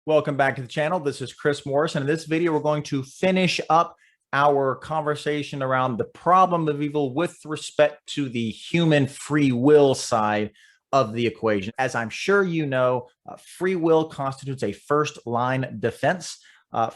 Welcome back to the channel. This is Chris Morris, and in this video, we're going to finish up our conversation around the problem of evil with respect to the human free will side of the equation. As I'm sure you know, free will constitutes a first-line defense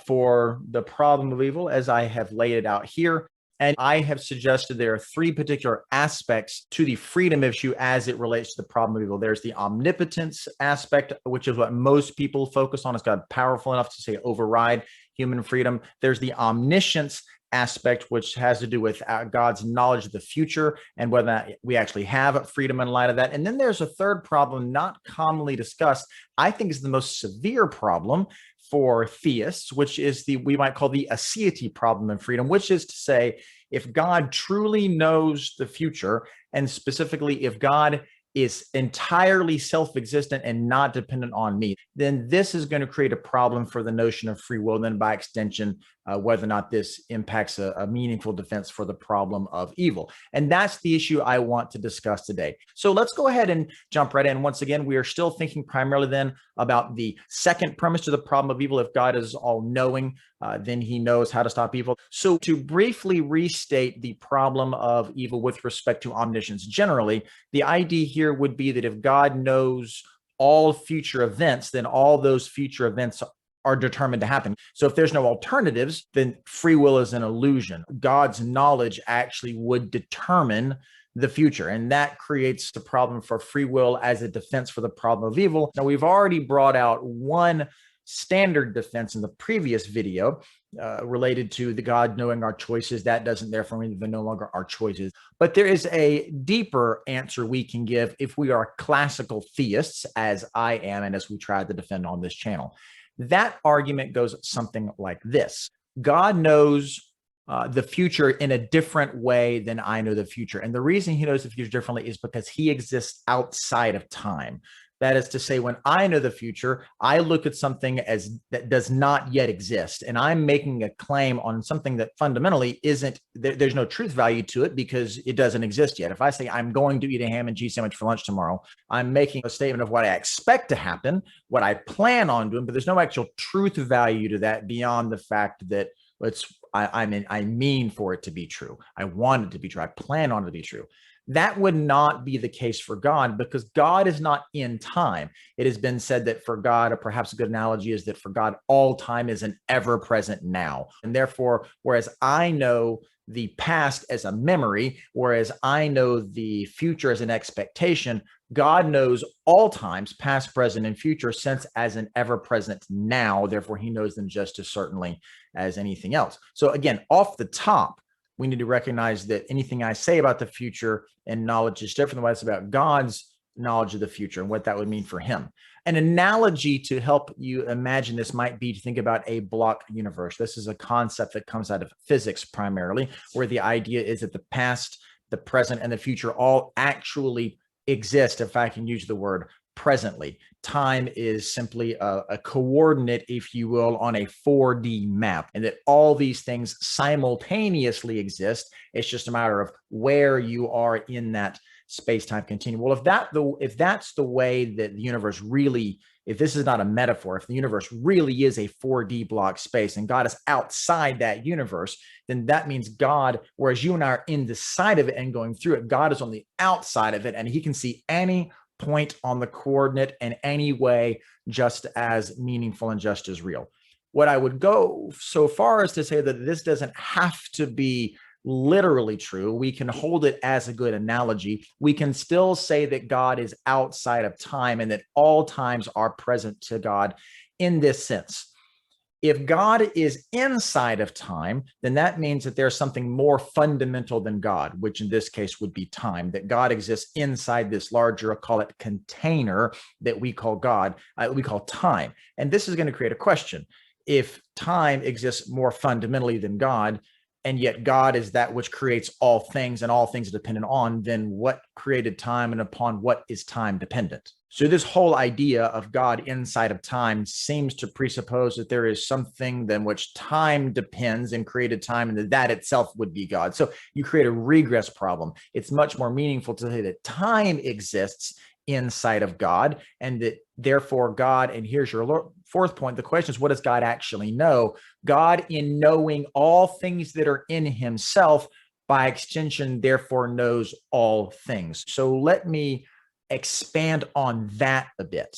for the problem of evil, as I have laid it out here. And I have suggested there are three particular aspects to the freedom issue as it relates to the problem of evil. There's the omnipotence aspect, which is what most people focus on. It's God powerful enough to say override human freedom. There's the omniscience aspect, which has to do with God's knowledge of the future and whether or not we actually have freedom in light of that. And then there's a third problem not commonly discussed. I think is the most severe problem for theists, which is we might call the Aseity problem in freedom, which is to say, if God truly knows the future, and specifically if God is entirely self-existent and not dependent on me, then this is going to create a problem for the notion of free will, and then by extension, whether or not this impacts a meaningful defense for the problem of evil. And that's the issue I want to discuss today. So let's go ahead and jump right in. Once again, we are still thinking primarily then about the second premise to the problem of evil. If God is all-knowing, then he knows how to stop evil. So to briefly restate the problem of evil with respect to omniscience, generally, the idea here would be that if God knows all future events, then all those future events are determined to happen. So if there's no alternatives, then free will is an illusion. God's knowledge actually would determine the future, and that creates the problem for free will as a defense for the problem of evil. Now, we've already brought out one standard defense in the previous video related to the God knowing our choices. That doesn't therefore mean they're no longer our choices. But there is a deeper answer we can give if we are classical theists, as I am, and as we try to defend on this channel. That argument goes something like this. God knows the future in a different way than I know the future. And the reason he knows the future differently is because he exists outside of time. That is to say, when I know the future, I look at something as that does not yet exist, and I'm making a claim on something that fundamentally isn't, there's no truth value to it because it doesn't exist yet. If I say I'm going to eat a ham and cheese sandwich for lunch tomorrow, I'm making a statement of what I expect to happen, what I plan on doing, but there's no actual truth value to that beyond the fact that I mean for it to be true. I want it to be true. I plan on it to be true. That would not be the case for God, because God is not in time. It has been said that for God, or perhaps a good analogy is that for God, all time is an ever-present now. And therefore, whereas I know the past as a memory, whereas I know the future as an expectation, God knows all times, past, present, and future, sense as an ever-present now. Therefore, he knows them just as certainly as anything else. So again, off the top, we need to recognize that anything I say about the future and knowledge is different than what it's about God's knowledge of the future and what that would mean for him. An analogy to help you imagine this might be to think about a block universe. This is a concept that comes out of physics primarily, where the idea is that the past, the present, and the future all actually exist, if I can use the word presently. Time is simply a coordinate, if you will, on a 4D map, and that all these things simultaneously exist. It's just a matter of where you are in that space-time continuum. Well, if that's the way that the universe really, if this is not a metaphor, if the universe really is a 4D block space and God is outside that universe, then that means God, whereas you and I are in the side of it and going through it, God is on the outside of it, and he can see any point on the coordinate in any way just as meaningful and just as real. What I would go so far as to say that this doesn't have to be literally true. We can hold it as a good analogy. We can still say that God is outside of time and that all times are present to God in this sense. If God is inside of time, then that means that there's something more fundamental than God, which in this case would be time, that God exists inside this larger, I'll call it container that we call God, we call time. And this is going to create a question. If time exists more fundamentally than God, and yet God is that which creates all things and all things are dependent on, then what created time and upon what is time dependent? So this whole idea of God inside of time seems to presuppose that there is something than which time depends and created time, and that itself would be God. So you create a regress problem. It's much more meaningful to say that time exists inside of God, and that therefore God, and here's your fourth point, the question is, what does God actually know? God, in knowing all things that are in himself, by extension, therefore knows all things. So let me expand on that a bit.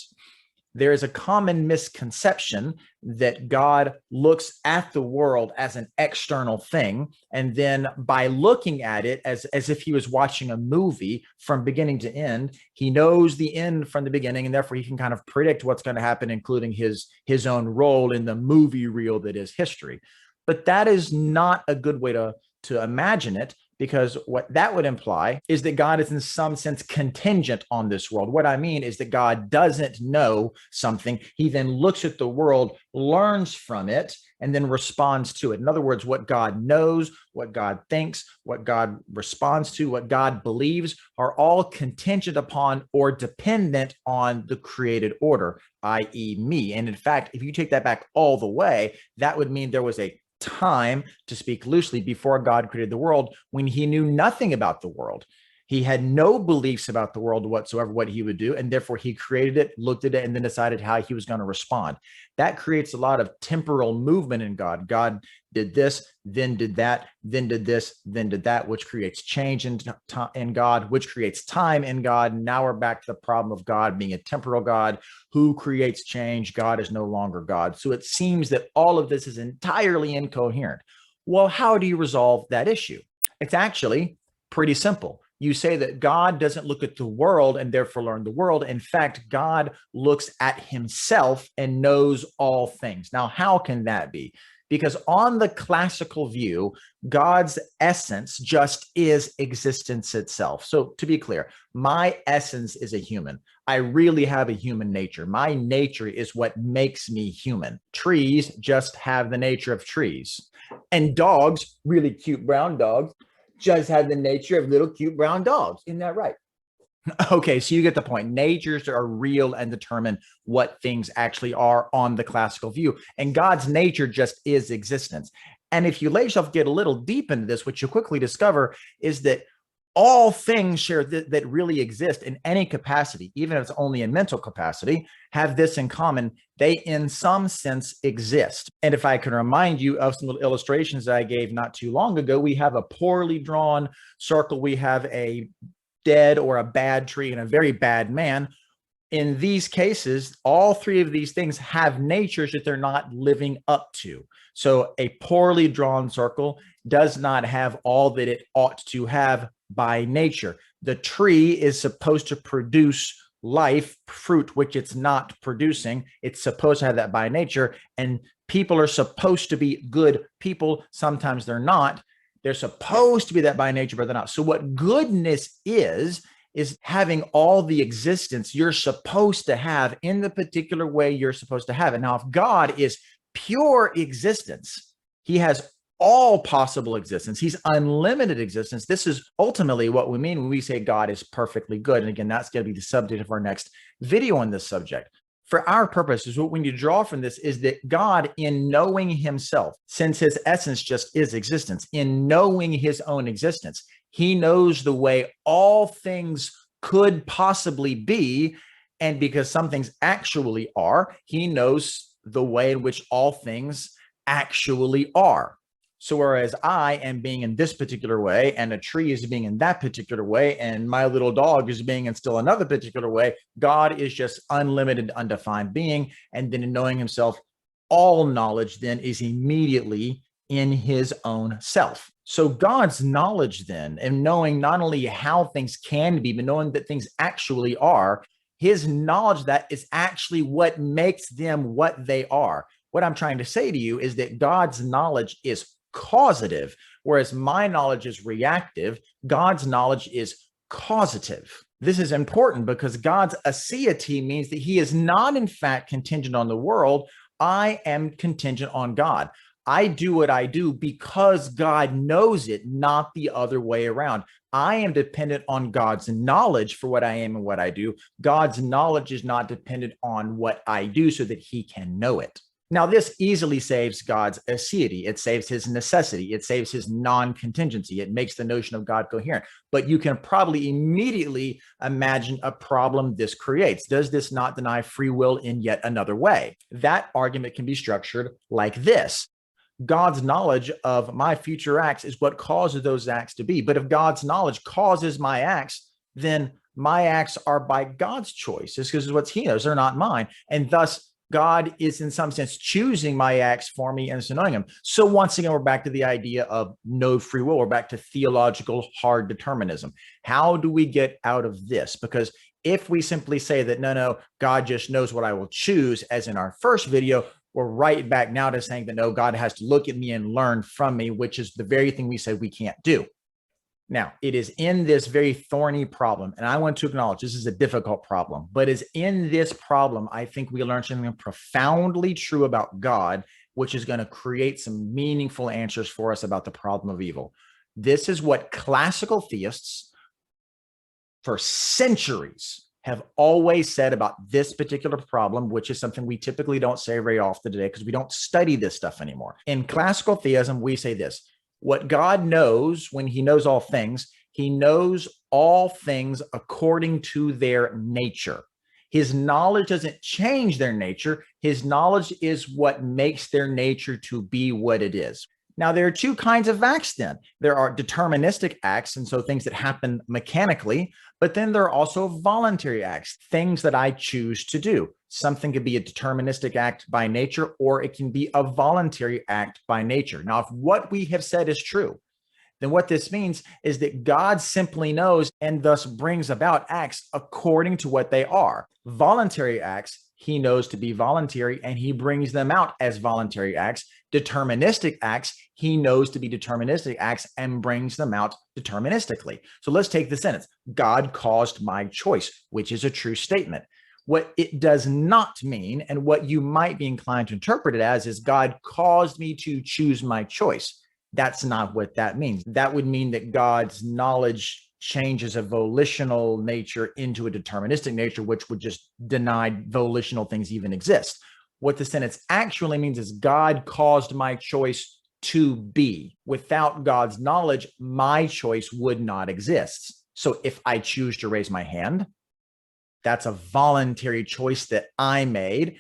There is a common misconception that God looks at the world as an external thing. And then by looking at it as if he was watching a movie from beginning to end, he knows the end from the beginning, and therefore he can kind of predict what's going to happen, including his own role in the movie reel that is history. But that is not a good way to imagine it, because what that would imply is that God is in some sense contingent on this world. What I mean is that God doesn't know something. He then looks at the world, learns from it, and then responds to it. In other words, what God knows, what God thinks, what God responds to, what God believes are all contingent upon or dependent on the created order, i.e. me. And in fact, if you take that back all the way, that would mean there was a time, to speak loosely, before God created the world, when he knew nothing about the world. He had no beliefs about the world whatsoever, what he would do, and therefore he created it, looked at it, and then decided how he was going to respond. That creates a lot of temporal movement in God. God did this, then did that, then did this, then did that, which creates change in God, which creates time in God. Now we're back to the problem of God being a temporal God who creates change. God is no longer God. So it seems that all of this is entirely incoherent. Well, how do you resolve that issue? It's actually pretty simple. You say that God doesn't look at the world and therefore learn the world. In fact, God looks at himself and knows all things. Now, how can that be? Because on the classical view, God's essence just is existence itself. So to be clear, my essence is a human. I really have a human nature. My nature is what makes me human. Trees just have the nature of trees. And dogs, really cute brown dogs, just have the nature of little cute brown dogs. Isn't that right? Okay, so you get the point. Natures are real and determine what things actually are on the classical view. And God's nature just is existence. And if you let yourself get a little deep into this, what you quickly discover is that all things share that really exist in any capacity, even if it's only in mental capacity, have this in common. They, in some sense, exist. And if I can remind you of some little illustrations that I gave not too long ago, we have a poorly drawn circle. We have a dead or a bad tree and a very bad man. In these cases, all three of these things have natures that they're not living up to. So a poorly drawn circle does not have all that it ought to have by nature. The tree is supposed to produce life, fruit, which it's not producing. It's supposed to have that by nature. And people are supposed to be good people. Sometimes they're not. They're supposed to be that by nature, but they're not. So what goodness is having all the existence you're supposed to have in the particular way you're supposed to have it. Now, if God is pure existence, he has all possible existence. He's unlimited existence. This is ultimately what we mean when we say God is perfectly good. And again, that's going to be the subject of our next video on this subject. For our purposes, what we need to draw from this is that God, in knowing himself, since his essence just is existence, in knowing his own existence, he knows the way all things could possibly be. And because some things actually are, he knows the way in which all things actually are. So whereas I am being in this particular way, and a tree is being in that particular way, and my little dog is being in still another particular way, God is just unlimited, undefined being. And then in knowing himself, all knowledge then is immediately in his own self. So God's knowledge then, and knowing not only how things can be, but knowing that things actually are, his knowledge that is actually what makes them what they are. What I'm trying to say to you is that God's knowledge is causative, whereas my knowledge is reactive. God's knowledge is causative. This is important because God's aseity means that he is not, in fact, contingent on the world. I am contingent on God. I do what I do because God knows it, not the other way around. I am dependent on God's knowledge for what I am and what I do. God's knowledge is not dependent on what I do so that he can know it. Now, this easily saves God's aseity. It saves his necessity. It saves his non-contingency. It makes the notion of God coherent. But you can probably immediately imagine a problem this creates. Does this not deny free will in yet another way? That argument can be structured like this. God's knowledge of my future acts is what causes those acts to be. But if God's knowledge causes my acts, then my acts are by God's choice. It's because it's what he knows, they're not mine. And thus, God is in some sense choosing my acts for me and it's annoying him. So once again, we're back to the idea of no free will. We're back to theological hard determinism. How do we get out of this? Because if we simply say that, no, God just knows what I will choose, as in our first video, we're right back now to saying that, no, God has to look at me and learn from me, which is the very thing we said we can't do. Now, it is in this very thorny problem, and I want to acknowledge this is a difficult problem, but is in this problem, I think we learn something profoundly true about God, which is going to create some meaningful answers for us about the problem of evil. This is what classical theists for centuries have always said about this particular problem, which is something we typically don't say very often today because we don't study this stuff anymore. In classical theism, we say this: what God knows when he knows all things, he knows all things according to their nature. His knowledge doesn't change their nature. His knowledge is what makes their nature to be what it is. Now, there are two kinds of acts then. There are deterministic acts, and so things that happen mechanically, but then there are also voluntary acts, things that I choose to do. Something could be a deterministic act by nature, or it can be a voluntary act by nature. Now, if what we have said is true, then what this means is that God simply knows and thus brings about acts according to what they are. Voluntary acts, he knows to be voluntary, and he brings them out as voluntary acts. Deterministic acts, he knows to be deterministic acts and brings them out deterministically. So let's take the sentence: God caused my choice, which is a true statement. What it does not mean, and what you might be inclined to interpret it as, is God caused me to choose my choice. That's not what that means. That would mean that God's knowledge changes a volitional nature into a deterministic nature, which would just deny volitional things even exist. What the sentence actually means is God caused my choice to be. Without God's knowledge, my choice would not exist. So if I choose to raise my hand, that's a voluntary choice that I made.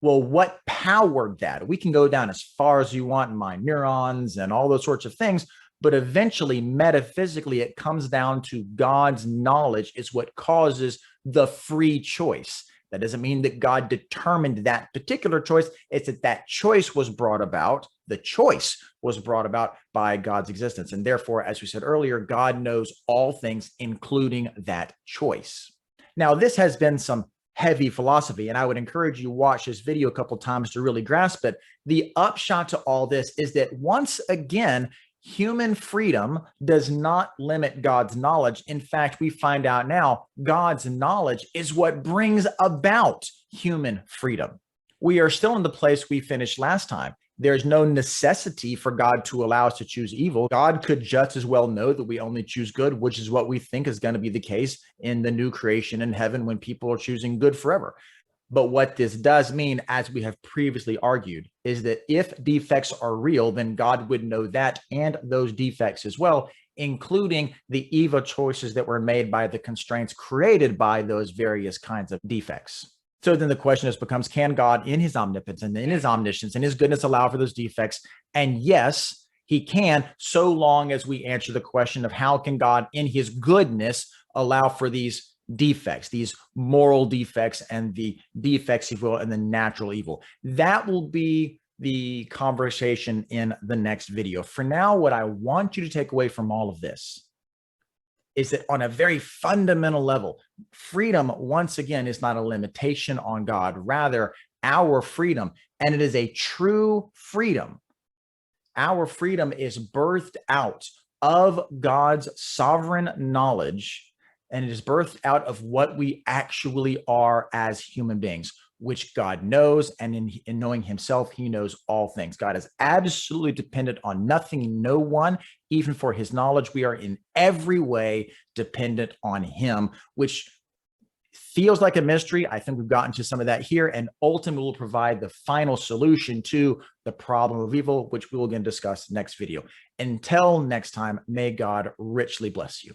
Well, what powered that? We can go down as far as you want in mind, neurons and all those sorts of things, but eventually, metaphysically, it comes down to God's knowledge is what causes the free choice. That doesn't mean that God determined that particular choice. It's that that choice was brought about. The choice was brought about by God's existence. And therefore, as we said earlier, God knows all things, including that choice. Now, this has been some heavy philosophy, and I would encourage you to watch this video a couple of times to really grasp it. The upshot to all this is that once again, human freedom does not limit God's knowledge. In fact, we find out now God's knowledge is what brings about human freedom. We are still in the place we finished last time. There's no necessity for God to allow us to choose evil. God could just as well know that we only choose good, which is what we think is going to be the case in the new creation in heaven when people are choosing good forever. But what this does mean, as we have previously argued, is that if defects are real, then God would know that and those defects as well, including the evil choices that were made by the constraints created by those various kinds of defects. So then the question just becomes, can God in his omnipotence and in his omniscience and his goodness allow for those defects? And yes, he can, so long as we answer the question of how can God in his goodness allow for these defects, these moral defects and the defects, if you will, and the natural evil. That will be the conversation in the next video. For now, what I want you to take away from all of this is that on a very fundamental level, freedom, once again, is not a limitation on God, rather our freedom, and it is a true freedom. Our freedom is birthed out of God's sovereign knowledge, and it is birthed out of what we actually are as human beings, which God knows, and in knowing himself, he knows all things. God is absolutely dependent on nothing, no one. Even for his knowledge, we are in every way dependent on him, which feels like a mystery. I think we've gotten to some of that here, and ultimately will provide the final solution to the problem of evil, which we will again discuss next video. Until next time, may God richly bless you.